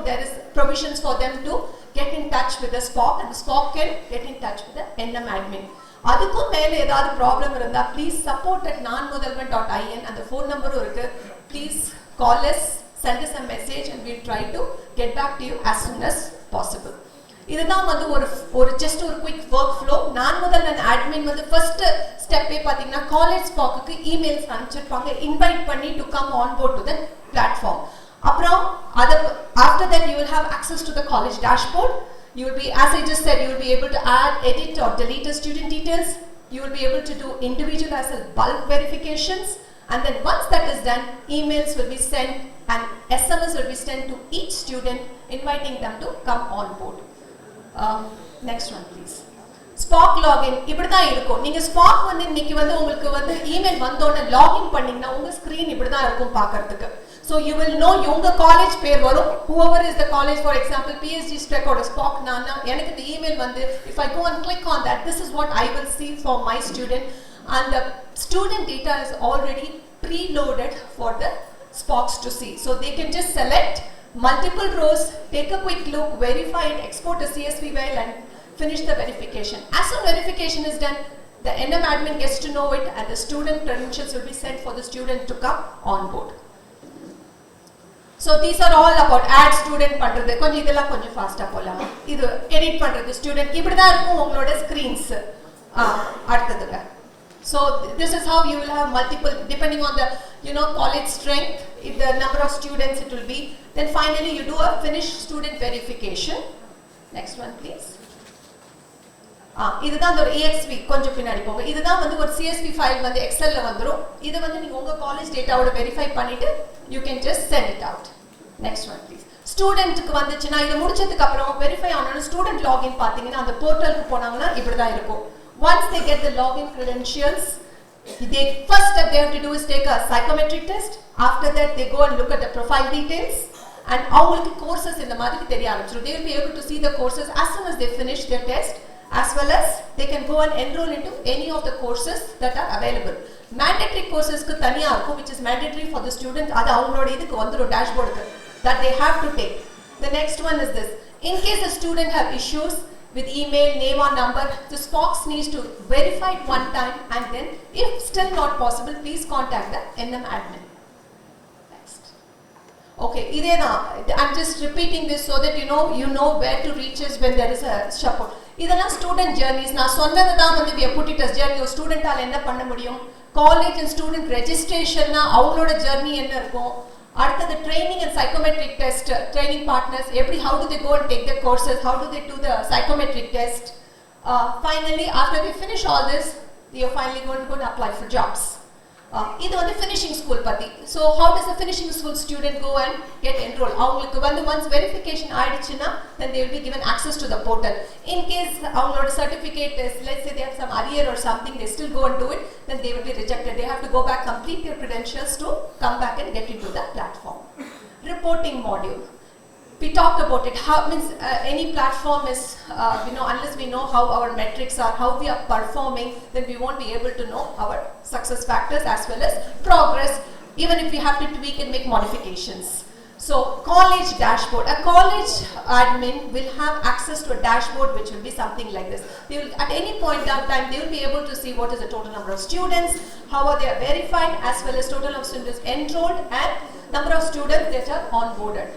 there is provisions for them to get in touch with the SPOC, and the SPOC can get in touch with the NM admin. அதுக்கும் மேல ஏதாவது problem இருந்தா please support at naanmudhalvan.in and the phone number இருக்கு. Please call us, send us a message, and we'll try to get back to you as soon as possible. இதுதான் வந்து ஒரு just ஒரு quick workflow. Naan Mudhalvan admin வந்து first step பாத்தீங்கன்னா college ஸ்பாக்கு emails அனுப்பிச்சிருப்பாங்க, invite பண்ணி to come on board to the platform. அப்புறம் after that you will have access to the college dashboard. You will be, as I just said, you will be able to add, edit or delete the student details. You will be able to do individual as well bulk verifications, and then once that is done, emails will be sent and SMS will be sent to each student inviting them to come on board. Next one please. SPOC login இப்படி தான் இருக்கும். நீங்க SPOC வந்து இன்னைக்கு வந்து உங்களுக்கு வந்து email வந்தோடனே லாகின் பண்ணீங்கன்னா உங்க ஸ்கிரீன் இப்படி தான் இருக்கும் பார்க்கிறதுக்கு. So you will know உங்க காலேஜ் பேர் வரும், whoever is the college, for example PSG Tech or SPOC நானா எனக்கு இந்த இமெயில் வந்து if I go and click on that, this is what I will see for my student, and the student data is already preloaded for the SPOCs to see. So they can just select multiple rows, take a quick look, verify it, export a CSV file and finish the verification. As soon verification is done, the NM admin gets to know it and the student credentials will be sent for the student to come on board. So these are all about add student பண்றது. கொஞ்சம் இதெல்லாம் கொஞ்சம் ஃபாஸ்டா போலாமா? இது edit பண்றது student இப்படி தான் இருக்கும் உங்களோட screens. அடுத்ததுங்க. So this is how you will have multiple depending on the college strength, if the number of students it will be. Then finally you do a finished student verification. Next one please. இதுதான் ஒரு EXV கொஞ்சம் பின்னாடி போங்க. இதுதான் வந்து ஒரு CSV file வந்து எக்ஸல்ல வந்துரும். இது வந்து நீங்க உங்க காலேஜ் டேட்டாவோட வெரிஃபை பண்ணிட்டு you can just send it out. Next one please. ஸ்டூடண்ட்க்கு வந்துச்சுனா இது முடிச்சதுக்கு அப்புறம் வெரிஃபை ஆனன ஸ்டூடண்ட் லாகின் பாத்தீங்கன்னா அந்த போர்ட்டலுக்கு போனாங்கன்னா இப்படி தான் இருக்கும். Once they get the login credentials, the first step they have to do is take a psychometric test. After that they go and look at the profile details and avங்களுக்கு courses இந்த மாதிரி தெரிய ஆரம்பிச்சிரும். They will be able to see the courses as soon as they finish their test, as well as they can go and enroll into any of the courses that are available. Mandatory courses க்கு தனியா இருக்கும், which is mandatory for the student. அது அவங்களோட இதுக்கு வந்துரும் dashboardக்கு that they have to take. The next one is this. In case the student have issues with email, name or number, the SPOX needs to verify it one time and then if still not possible, please contact the NM admin. Next. Okay, I'm just repeating this so that you know where to reach us when there is a support. இதெல்லாம் student journeys. நான் சொன்னது தான் வந்து we have put it as journey. ஒரு ஸ்டூடெண்டால என்ன பண்ண முடியும், college and student ரெஜிஸ்ட்ரேஷன்னா அவங்களோட ஜர்னி என்ன இருக்கும், அடுத்தது training and psychometric test, training partners எப்படி, how do they go and take the courses, how do they do the psychometric test. Finally after we finish all this, they are finally going to apply for jobs. இது வந்து finishing school பத்தி. So how does the finishing school student go and get enrolled? அவங்களுக்கு வந்து once verification ஆயிடுச்சுனா then they will be given access to the portal. In case அவங்களோட certificate is, let's say they have some arrear or something, they still go and do it, then they will be rejected. They have to go back, complete their credentials to come back and get into the platform. Reporting module. We talked about it. How means any platform is unless we know how our metrics are, how we are performing, then we won't be able to know our success factors as well as progress, even if we have to tweak and make modifications. So college dashboard. A college admin will have access to a dashboard which will be something like this. They will, at any point in time, they will be able to see what is the total number of students, how are they verified, as well as total number of students enrolled and number of students that are onboarded.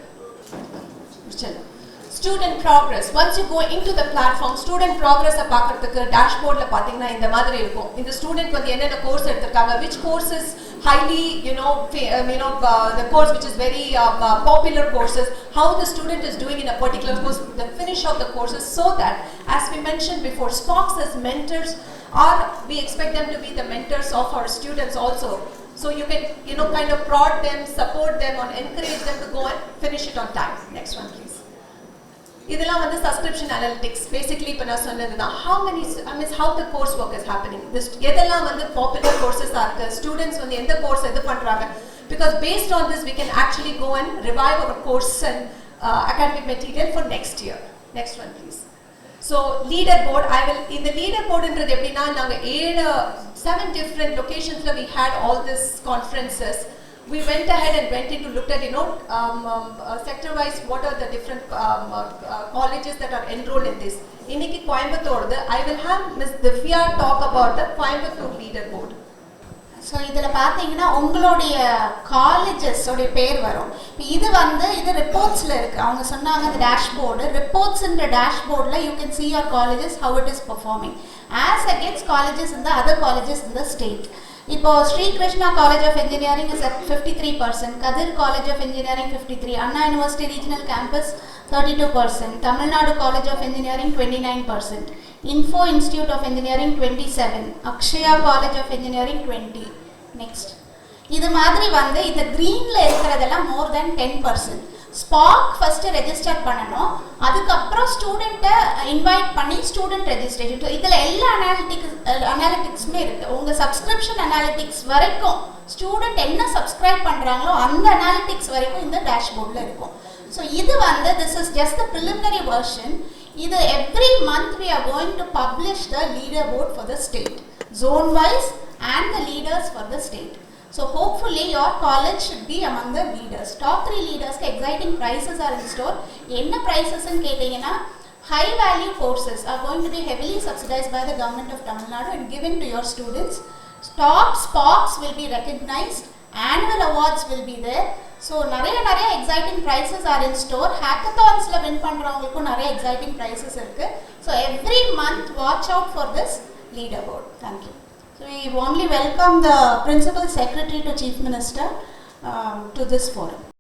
Student progress. Once you go into the platform, student progress பார்க்கிறதுக்கு dashboardல பாத்தீங்கன்னா இந்த மாதிரி இருக்கும். இந்த student வந்து என்னென்ன course எடுத்திருக்காங்க, which courses highly the course which is very popular courses, how the student is doing in a particular course, the finish of the courses, so that as we mentioned before, SPOX as mentors, or we expect them to be the mentors of our students also. So you can kind of prod them, support them, or encourage them to go and finish it on time. Next one please. இதெல்லாம் வந்து subscription analytics. Basically இப்ப நான் சொன்னதுதான் how the course work is happening. This எதெல்லாம் வந்து popular courses இருக்கு, students வந்து எந்த course எது பண்றாங்க, because based on this we can actually go and revive our course and academic material for next year. Next one please. So leaderboard, in the leaderboard ன்றது எப்படின்னா நாங்க 7 different locations we had all these conferences. We went ahead and went into looked at sector wise what are the different colleges that are enrolled in this. இன்னைக்கு Coimbatore, I will have Ms. Divya talk about the Coimbatore leaderboard. So இதில் பார்த்தீங்கன்னா உங்களுடைய காலேஜஸோடைய பேர் வரும். இது ரிப்போர்ட்ஸில் இருக்குது. அவங்க சொன்னாங்க இந்த டேஷ்போர்டு ரிப்போர்ட்ஸுன்ற டேஷ்போர்டில் you can see your colleges how it is performing as against colleges இந்த அதர் காலேஜஸ் இந்த ஸ்டேட். இப்போ Shri Krishna College of Engineering is at 53%, Kathir College of Engineering 53%, Anna University regional campus 32%, Tamil Nadu College of Engineering 29%, Info Institute of Engineering 27%, Akshaya College of Engineering 20%. Next. இது மாதிரி வந்து இந்த greenல இருக்கிறதெல்லாம் more than 10%. SPOC first register பண்ணனும். அதுக்கப்புறம் ஸ்டூடெண்ட்டை invite பண்ணி ஸ்டூடெண்ட் ரெஜிஸ்ட்ரேஷன். இதில் எல்லா அனாலிட்டிக்ஸுமே இருக்குது. உங்கள் சப்ஸ்கிரிப்ஷன் அனாலிட்டிக்ஸ் வரைக்கும் ஸ்டூடெண்ட் என்ன சப்ஸ்கிரைப் பண்ணுறாங்களோ அந்த அனாலிட்டிக்ஸ் வரைக்கும் இந்த டேஷ்போர்டில் இருக்கும். ஸோ இது வந்து this is just the preliminary version. இது every month we are going to publish the leaderboard for the state, zone wise and the leaders for the state. So hopefully your college should be among the leaders. Top 3 leaders exciting prizes are in store. என்ன prizes ன்னு கேட்டீங்கன்னா high value courses are going to be heavily subsidized by the government of Tamil Nadu and given to your students. Top spots will be recognized, annual awards will be there. So நிறைய exciting prizes are in store. Hackathons la win பண்றவங்களுக்கும் நிறைய exciting prizes இருக்கு. So every month watch out for this leaderboard. Thank you. So we warmly welcome the Principal Secretary to Chief Minister to this forum.